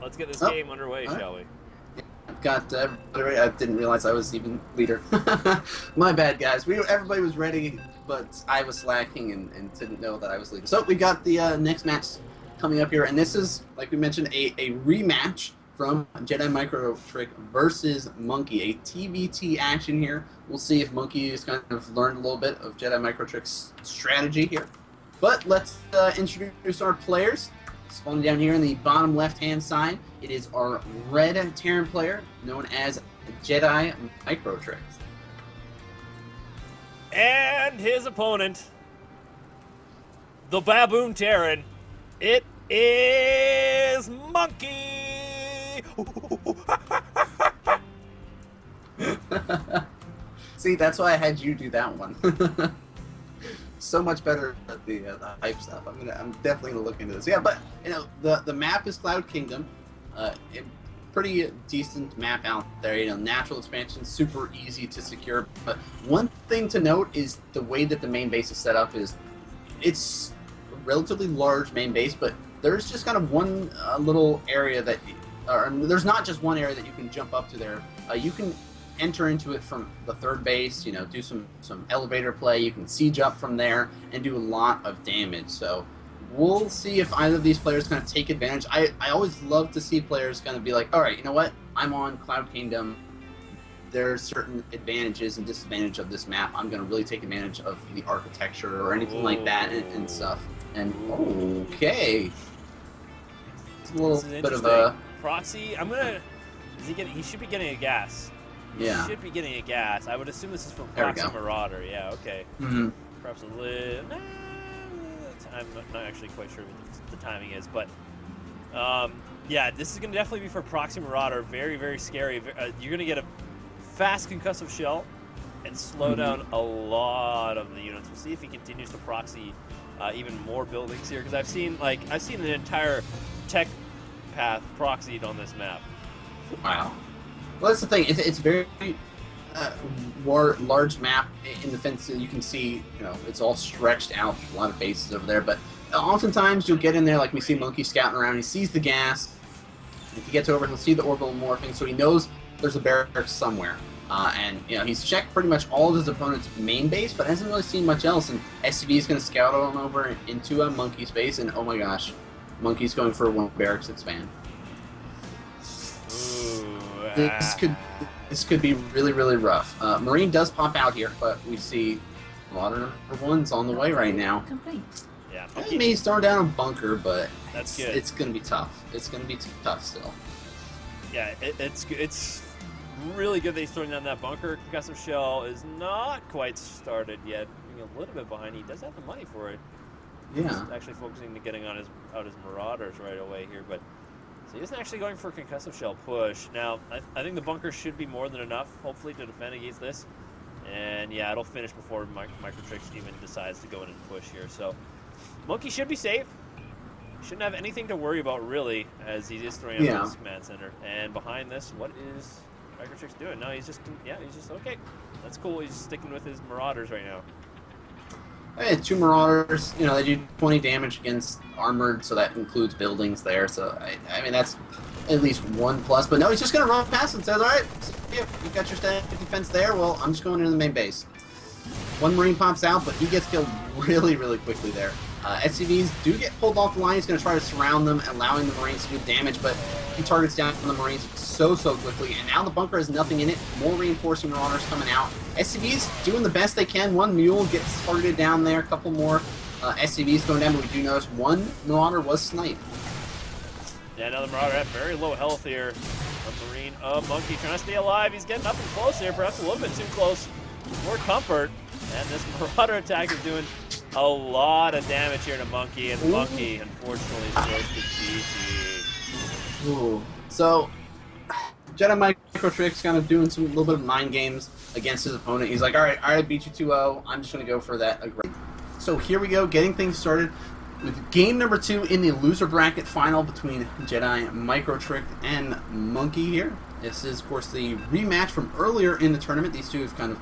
let's get this game underway, shall we? I've got. I didn't realize I was even leader. My bad, guys. Everybody was ready, but I was slacking and didn't know that I was leader. So we got the next match coming up here, and this is, like we mentioned, a rematch from JediMcroTrix versus Monkey, a TVT action here. We'll see if Monkey has kind of learned a little bit of JediMcroTrix strategy here. But let's introduce our players. Spawning down here in the bottom left-hand side, it is our red Terran player known as JediMcroTrix. And his opponent, the Baboon Terran, it is Monkey! See, that's why I had you do that one. So much better at the hype stuff. I'm definitely gonna look into this. Yeah, but you know, the map is Cloud Kingdom. Pretty decent map out there. You know, natural expansion, super easy to secure. But one thing to note is the way that the main base is set up is it's a relatively large main base, but there's just kind of one little area that, there's not just one area that you can jump up to there. You can enter into it from the third base, you know, do some elevator play. You can siege up from there and do a lot of damage. So we'll see if either of these players kind of take advantage. I always love to see players kind of be like, all right, you know what? I'm on Cloud Kingdom. There's certain advantages and disadvantages of this map. I'm going to really take advantage of the architecture or anything like that and stuff. And okay. It's a little bit of a proxy. He should be getting a gas. Yeah. Should be getting a gas. I would assume this is from Proxy Marauder. Yeah, okay. Mm-hmm. Perhaps a little. I'm not actually quite sure what the timing is, but yeah, this is going to definitely be for Proxy Marauder. Very, very scary. You're going to get a fast concussive shell and slow down a lot of the units. We'll see if he continues to proxy even more buildings here, because I've seen the entire tech path proxied on this map. Wow. Well, that's the thing. It's very large map in the sense that you can see, you know, it's all stretched out. A lot of bases over there, but oftentimes you'll get in there, like we see Monkey scouting around. He sees the gas. If he gets over, he'll see the orbital morphing, so he knows there's a barracks somewhere. And you know, he's checked pretty much all of his opponent's main base, but hasn't really seen much else. And SCV is going to scout on over into a Monkey space, and oh my gosh, Monkey's going for one barracks expand. This could be really, really rough. Marine does pop out here, but we see a lot of number ones on the way right now. Yeah, He's throwing down a bunker, but that's good. It's going to be tough. It's going to be tough still. Yeah, it's really good that he's throwing down that bunker. Concussive shell is not quite started yet. Being a little bit behind. He does have the money for it. Yeah. He's actually focusing on getting out his Marauders right away here, but. So he isn't actually going for a concussive shell push. Now, I think the bunker should be more than enough, hopefully, to defend against this. And yeah, it'll finish before MicroTrix even decides to go in and push here. So Monkey should be safe. Shouldn't have anything to worry about, really, as he is throwing out his command center. And behind this, what is MicroTrix doing? No, he's just okay. That's cool. He's sticking with his Marauders right now. Hey, 2 Marauders, you know, they do 20 damage against armored, so that includes buildings there. So, I mean, that's at least 1 plus. But no, he's just going to run past and says, all right, yeah, you got your static defense there. Well, I'm just going into the main base. 1 Marine pops out, but he gets killed really, really quickly there. SCVs do get pulled off the line. He's going to try to surround them, allowing the Marines to do damage, but he targets down on the Marines so quickly. And now the bunker has nothing in it. More reinforcing Marauders coming out. SCVs doing the best they can. 1 Mule gets targeted down there. A couple more SCVs going down, but we do notice 1 Marauder was sniped. Yeah, another Marauder at very low health here. A Marine, Monkey trying to stay alive. He's getting up and close here, perhaps a little bit too close. More comfort. And this Marauder attack is doing a lot of damage here to Monkey, and Monkey, unfortunately, is forced to GG. Ooh. So, JediMcroTrix kind of doing a little bit of mind games against his opponent. He's like, all right, I beat you 2-0. I'm just going to go for that. So here we go, getting things started with game number 2 in the loser bracket final between JediMcroTrix and Monkey here. This is, of course, the rematch from earlier in the tournament. These two have kind of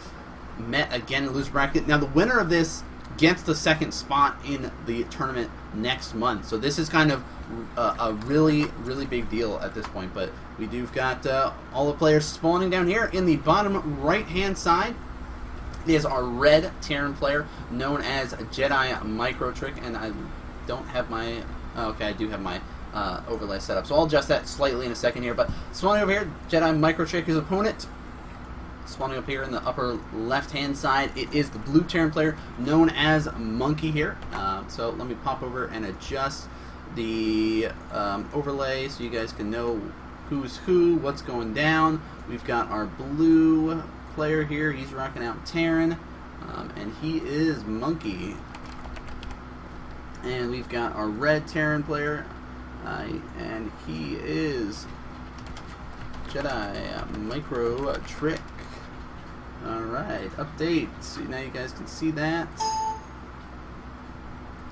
met again in the loser bracket. Now, the winner of this gets the second spot in the tournament next month. So this is kind of a really, really big deal at this point. But we do've got all the players spawning down here in the bottom right-hand side. Is our red Terran player known as JediMcroTrix, and I don't have my... okay, I do have my overlay set up, so I'll adjust that slightly in a second here. But spawning over here, JediMcroTrix, his opponent. Spawning up here in the upper left-hand side, it is the blue Terran player known as Monkey here. So let me pop over and adjust the overlay so you guys can know who's who, what's going down. We've got our blue player here. He's rocking out Terran, and he is Monkey. And we've got our red Terran player, and he is JediMcroTrix. Alright, update. So now you guys can see that.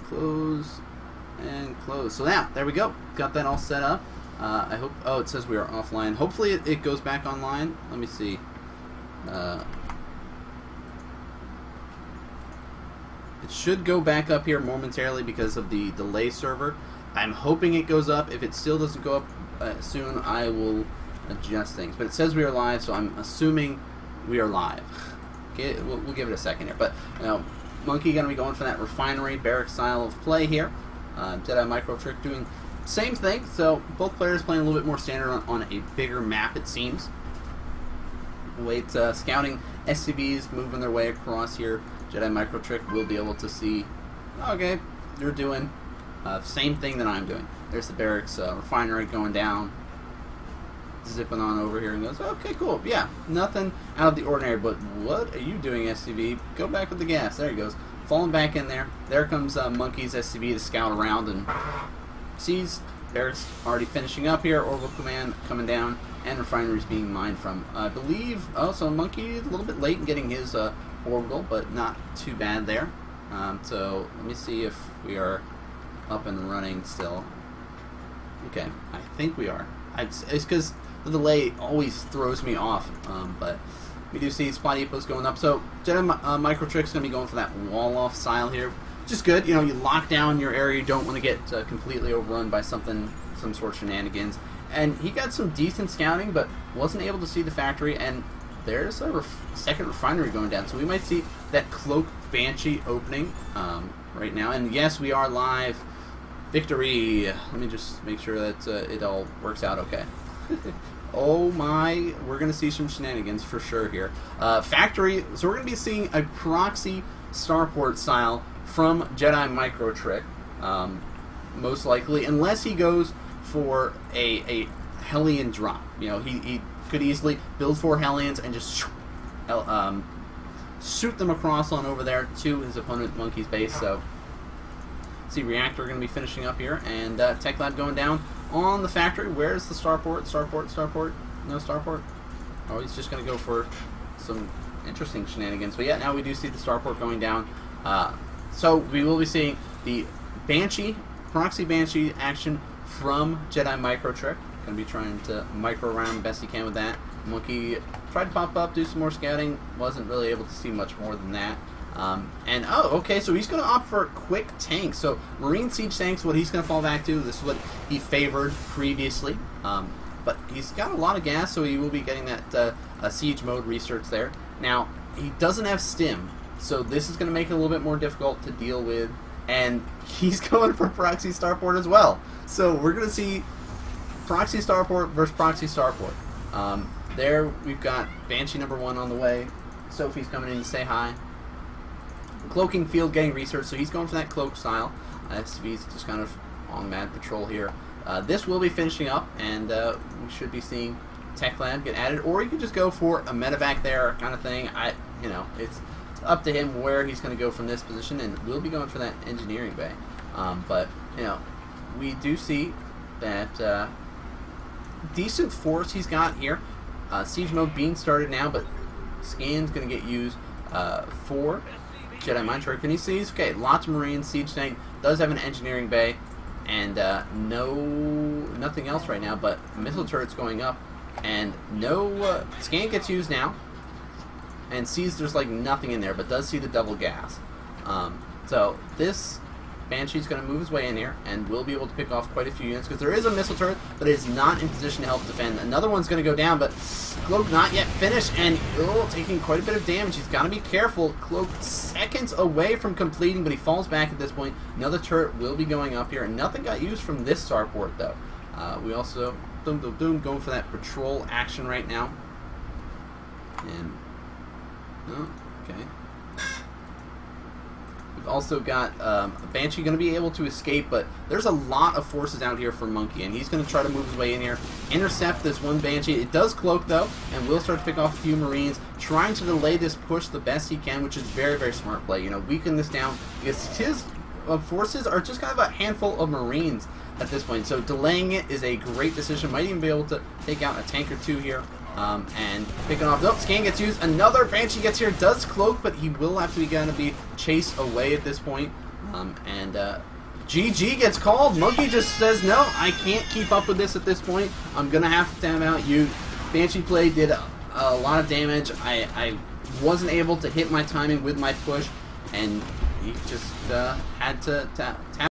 Close and close. So now, there we go. Got that all set up. I hope... oh, it says we are offline. Hopefully it goes back online. Let me see. It should go back up here momentarily because of the delay server. I'm hoping it goes up. If it still doesn't go up soon, I will adjust things. But it says we are live, so I'm assuming we are live. Okay, we'll give it a second here. But you know, Monkey going to be going for that refinery barrack style of play here. JediMcroTrix doing same thing. So both players playing a little bit more standard on a bigger map, it seems. Wait, scouting SCVs moving their way across here. JediMcroTrix will be able to see, okay, you're doing same thing that I'm doing. There's the barracks refinery going down. Zipping on over here and goes, okay, cool, yeah, nothing out of the ordinary, but what are you doing, SCV? Go back with the gas. There he goes. Falling back in there. There comes Monkey's SCV to scout around and sees barracks already finishing up here. Orbital command coming down, and refineries being mined from, I believe, oh, so Monkey a little bit late in getting his orbital, but not too bad there. So let me see if we are up and running still. Okay, I think we are. It's because the delay always throws me off, but we do see supply depots going up. So JediMcroTrix is going to be going for that wall-off style here, which is good. You know, you lock down your area. You don't want to get completely overrun by some sort of shenanigans. And he got some decent scouting, but wasn't able to see the factory. And there's a second refinery going down, so we might see that Cloak Banshee opening right now. And yes, we are live. Victory. Let me just make sure that it all works out okay. Oh my, we're going to see some shenanigans for sure here. Factory, so we're going to be seeing a proxy starport style from JediMcroTrix, most likely, unless he goes for a Hellion drop. You know, he could easily build 4 Hellions and just shoot them across on over there to his opponent Monkey's base. So see reactor going to be finishing up here, and Tech Lab going down on the factory. Where's the starport? Starport? No starport? Oh, he's just going to go for some interesting shenanigans. But yeah, now we do see the starport going down. So we will be seeing the Banshee, proxy Banshee action from JediMcroTrix. Going to be trying to micro around best he can with that. Monkey tried to pop up, do some more scouting. Wasn't really able to see much more than that. And oh, okay, so he's going to opt for quick tanks. So Marine Siege tanks, what he's going to fall back to. This is what he favored previously. But he's got a lot of gas, so he will be getting that siege mode research there. Now, he doesn't have stim, so this is going to make it a little bit more difficult to deal with. And he's going for proxy starport as well. So we're going to see proxy starport versus proxy starport. There we've got Banshee #1 on the way. Sophie's coming in to say hi. Cloaking field getting research, so he's going for that cloak style. SCV's just kind of on mad patrol here. This will be finishing up, and we should be seeing Tech Lab get added, or you could just go for a medevac there kind of thing. You know, it's up to him where he's going to go from this position, and we'll be going for that engineering bay. But you know, we do see that decent force he's got here. Siege mode being started now, but scan's going to get used for JediMcroTrix. And he sees, okay, lots of Marines, siege tank, does have an engineering bay, and nothing else right now, but missile turrets going up, and no scan gets used now, and sees there's like nothing in there, but does see the double gas. So this Banshee's going to move his way in here, and will be able to pick off quite a few units, because there is a missile turret, but it is not in position to help defend. Another one's going to go down, but Cloak not yet finished, and taking quite a bit of damage. He's got to be careful. Cloak seconds away from completing, but he falls back at this point. Another turret will be going up here, and nothing got used from this starport, though. We also, going for that patrol action right now. And, okay. We've also got Banshee going to be able to escape, but there's a lot of forces out here for Monkey, and he's going to try to move his way in here, intercept this one Banshee. It does cloak, though, and will start to pick off a few Marines, trying to delay this push the best he can, which is very, very smart play. You know, weaken this down, because his forces are just kind of a handful of Marines at this point, so delaying it is a great decision. Might even be able to take out a tank or two here. And picking off. Nope, scan gets used. Another Banshee gets here. Does cloak, but he will have to be chased away at this point. GG gets called. Monkey just says, no, I can't keep up with this at this point. I'm gonna have to time out you. Banshee play did a lot of damage. I wasn't able to hit my timing with my push, and he just had to tap